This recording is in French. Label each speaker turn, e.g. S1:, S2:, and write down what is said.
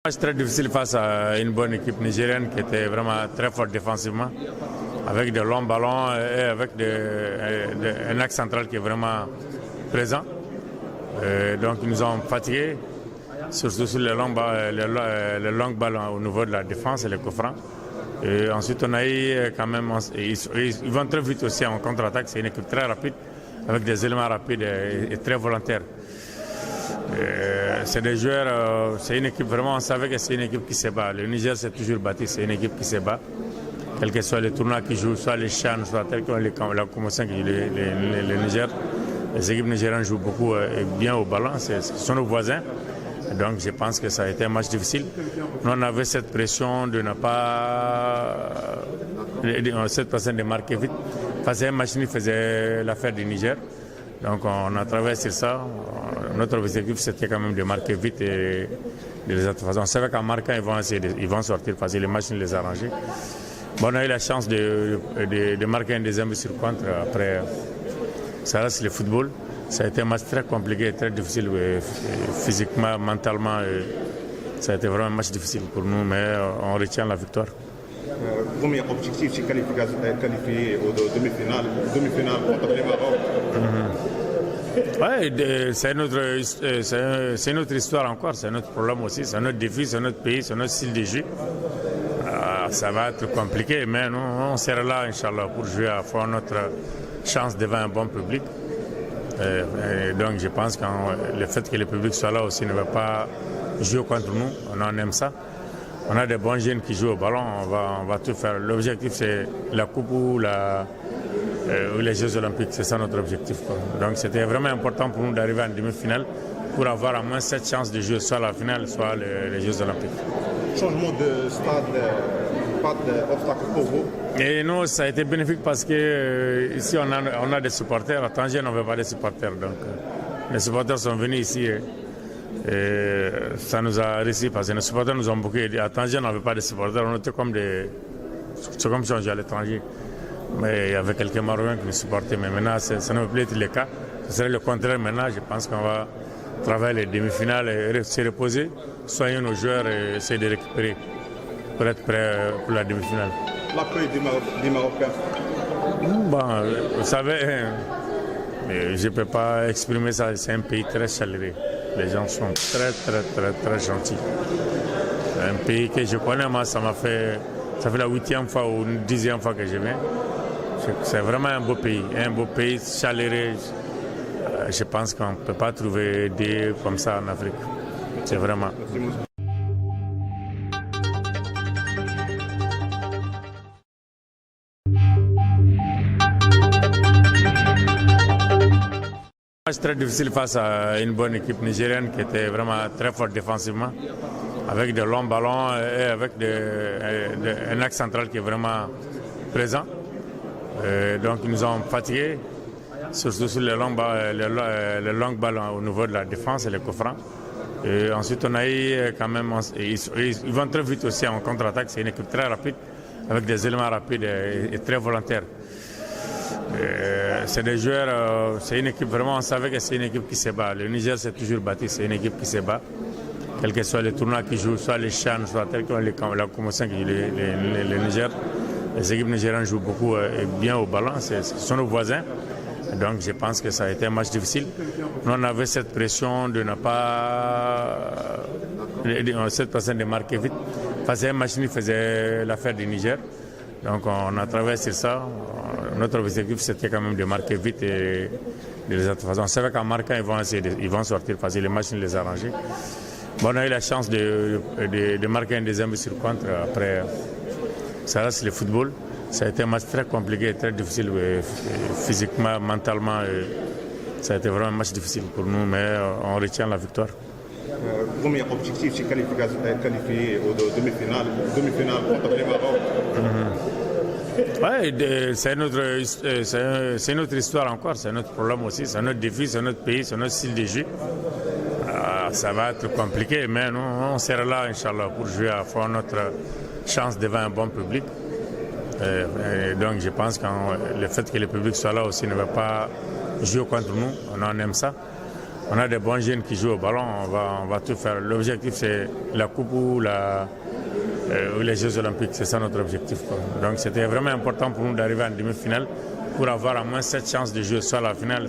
S1: Match très difficile face à une bonne équipe nigérienne qui était vraiment très forte défensivement, avec de longs ballons et avec un axe central qui est vraiment présent. Donc ils nous ont fatigués, surtout sur les longs ballons au niveau de la défense et les coups francs. Et ensuite on a eu quand même, ils vont très vite aussi en contre-attaque, c'est une équipe très rapide, avec des éléments rapides et très volontaires. C'est des joueurs, c'est une équipe vraiment, on savait que c'est une équipe qui se bat. Le Niger s'est toujours battu, c'est une équipe qui se bat. Quels que soient les tournois qui jouent, soit les CHAN, soit tel que la commotion qui joue le Niger. Les équipes nigériennes jouent beaucoup et bien au ballon, ce sont nos voisins. Donc je pense que ça a été un match difficile. Nous on avait cette pression de ne pas, cette pression de marquer vite. Parce qu'un match faisait l'affaire du Niger. Donc on a travaillé sur ça. Notre objectif c'était quand même de marquer vite et de les atteindre. On savait qu'en marquant ils vont sortir parce que les matchs les arrangés. Bon, on a eu la chance de marquer un deuxième sur contre. Après, ça reste le football. Ça a été un match très compliqué, très difficile physiquement, mentalement. Ça a été vraiment un match difficile pour nous, mais on retient la victoire.
S2: Premier objectif, c'est qualifier aux demi-finales contre le Maroc.
S1: Oui, c'est notre histoire encore, c'est notre problème aussi, c'est notre défi, c'est notre pays, c'est notre style de jeu. Ça va être compliqué, mais nous, on sera là, Inch'Allah, pour jouer à fond notre chance devant un bon public. Et donc je pense que le fait que le public soit là aussi ne va pas jouer contre nous, on en aime ça. On a des bons jeunes qui jouent au ballon, on va tout faire. L'objectif c'est la coupe ou les Jeux Olympiques, c'est ça notre objectif, quoi. Donc c'était vraiment important pour nous d'arriver en demi-finale pour avoir au moins cette chance de jouer soit la finale, soit les Jeux Olympiques.
S2: Changement de stade, pas d'obstacle pour vous?
S1: Et nous, ça a été bénéfique parce que ici on a des supporters. À Tanger, on n'avait pas de supporters. Donc les supporters sont venus ici et ça nous a réussi parce que les supporters nous ont beaucoup aidés. À Tanger, on n'avait pas de supporters. On était c'est comme si on jouait à l'étranger. Mais il y avait quelques Marocains qui nous supportaient. Mais maintenant, ça ne va plus être le cas. Ce serait le contraire maintenant. Je pense qu'on va travailler les demi-finales et se reposer, soigner nos joueurs et essayer de récupérer pour être prêts pour la demi-finale.
S2: L'accueil des Marocains?
S1: Bon, vous savez, je ne peux pas exprimer ça. C'est un pays très chaleureux. Les gens sont très, très, très, très gentils. C'est un pays que je connais, moi, ça fait la 8e fois ou 10e fois que je viens. C'est vraiment un beau pays chaleureux. Je pense qu'on ne peut pas trouver des comme ça en Afrique. C'est vraiment. Match très difficile face à une bonne équipe nigérienne qui était vraiment très forte défensivement, avec de longs ballons et avec un axe central qui est vraiment présent. Donc ils nous ont fatigués, surtout sur les longs ballons au niveau de la défense et les coups francs. Et ensuite on a eu quand même, ils vont très vite aussi en contre-attaque, c'est une équipe très rapide, avec des éléments rapides et très volontaires. C'est des joueurs, c'est une équipe vraiment, on savait que c'est une équipe qui se bat. Le Niger s'est toujours battu, c'est une équipe qui se bat. Quels que soient les tournois qui jouent, soit les CHAN, soit tel que la commotion qui joue le Niger. Les équipes nigériennes jouent beaucoup et bien au ballon, ce sont nos voisins. Donc je pense que ça a été un match difficile. Nous on avait cette pression de ne pas, cette pression de marquer vite. Parce qu'un match faisait l'affaire du Niger. Donc on a travaillé sur ça. Notre objectif c'était quand même de marquer vite et de les atteindre. On savait qu'en marquant ils vont sortir parce que les matchs les arrangés. Bon, on a eu la chance de marquer un deuxième sur contre. Après, ça reste le football. Ça a été un match très compliqué, très difficile physiquement, mentalement. Ça a été vraiment un match difficile pour nous, mais on retient la victoire.
S2: Premier objectif, c'est qualifier aux demi-finales contre le Maroc.
S1: Oui, c'est notre histoire encore, c'est notre problème aussi, c'est notre défi, c'est notre pays, c'est notre style de jeu. Ça va être compliqué, mais nous, on sera là, Inch'Allah, pour jouer à fond notre chance devant un bon public. Et donc je pense que le fait que le public soit là aussi ne va pas jouer contre nous, on en aime ça. On a des bons jeunes qui jouent au ballon, on va tout faire. L'objectif, c'est la Coupe ou les Jeux Olympiques. C'est ça notre objectif, quoi. Donc c'était vraiment important pour nous d'arriver en demi-finale pour avoir au moins cette chance de jouer soit la finale.